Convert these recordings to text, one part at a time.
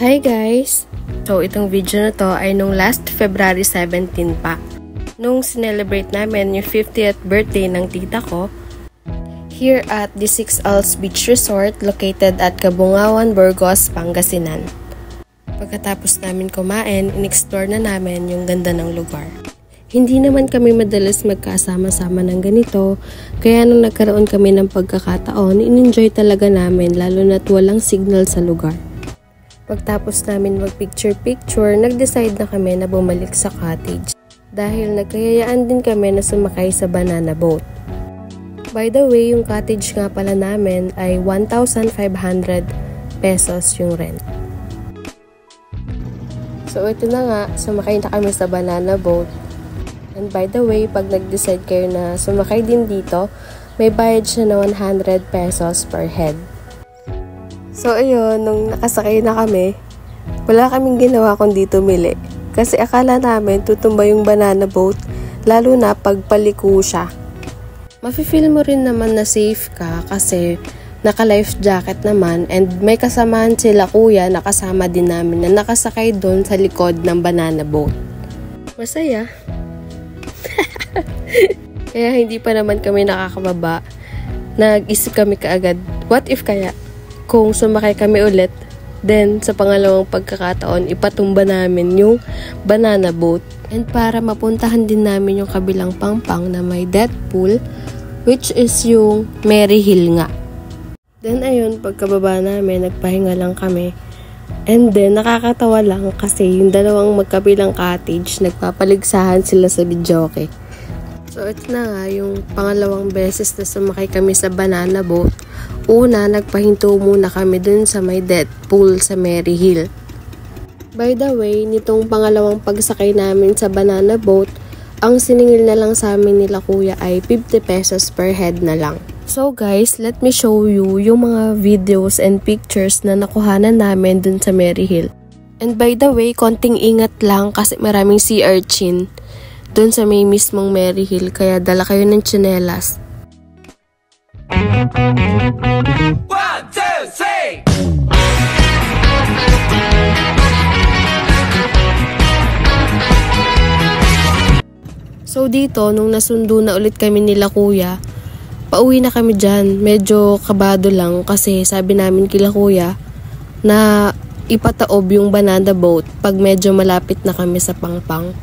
Hi guys! So itong video na to ay nung last February 17 pa. Nung sinelebrate namin yung 50th birthday ng tita ko here at the Six Alps Beach Resort located at Cabungawan, Burgos, Pangasinan. Pagkatapos namin kumain, in-explore na namin yung ganda ng lugar. Hindi naman kami madalas magkasama-sama ng ganito, kaya nung nagkaroon kami ng pagkakataon, in-enjoy talaga namin lalo na't walang signal sa lugar. Pagtapos namin mag-picture-picture, nag-decide na kami na bumalik sa cottage dahil nagkayayaan din kami na sumakay sa banana boat. By the way, yung cottage nga pala namin ay 1,500 pesos yung rent. So ito na nga, sumakay na kami sa banana boat. And by the way, pag nag-decide kayo na sumakay din dito, may bayad siya na 100 pesos per head. So ayun, nung nakasakay na kami, wala kaming ginawa kundi tumili. Kasi akala namin tutumba yung banana boat, lalo na pag paliko siya. Mafe-feel mo rin naman na safe ka kasi naka-life jacket naman and may kasamaan sila kuya na kasama din namin na nakasakay doon sa likod ng banana boat. Masaya. Kaya hindi pa naman kami nakakababa. Nag-isip kami kaagad, what if kaya? Kung sumakay kami ulit, then sa pangalawang pagkakataon, ipatumba namin yung banana boat. And para mapuntahan din namin yung kabilang pangpang na may death pool, which is yung Mary Hill nga. Then ayun, pagkababa namin, nagpahinga lang kami. And then, nakakatawa lang kasi yung dalawang magkabilang cottage, nagpapaligsahan sila sa videoke. So, ito na nga, yung pangalawang beses na sumakay kami sa banana boat. Una, nagpahinto muna kami dun sa may death pool sa Mary Hill. By the way, nitong pangalawang pagsakay namin sa banana boat, ang siningil na lang sa amin nila kuya ay 50 pesos per head na lang. So guys, let me show you yung mga videos and pictures na nakuhanan namin dun sa Mary Hill. And by the way, konting ingat lang kasi maraming sea urchin dun sa may mismong Mary Hill, kaya dala kayo ng tsinelas. 1, 2, 3! So dito, nung nasundo na ulit kami nila kuya, pauwi na kami dyan. Medyo kabado lang kasi sabi namin kila kuya na ipataob yung banana boat pag medyo malapit na kami sa pangpang.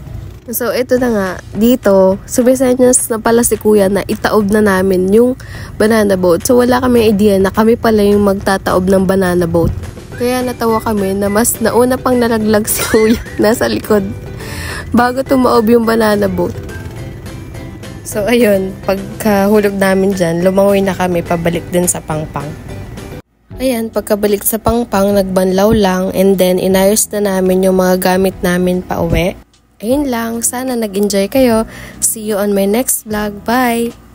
So ito na nga, dito, sumisenyas na pala si kuya na itaob na namin yung banana boat. So wala kami idea na kami pala yung magtataob ng banana boat. Kaya natawa kami na mas nauna pang nalaglag si kuya nasa likod bago tumaob yung banana boat. So ayun, pagkahulog namin dyan, lumangoy na kami pabalik din sa pangpang. Ayan, pagkabalik sa pangpang, nagbanlaw lang and then inayos na namin yung mga gamit namin pa uwi. Ayun lang, sana nag-enjoy kayo. See you on my next vlog. Bye!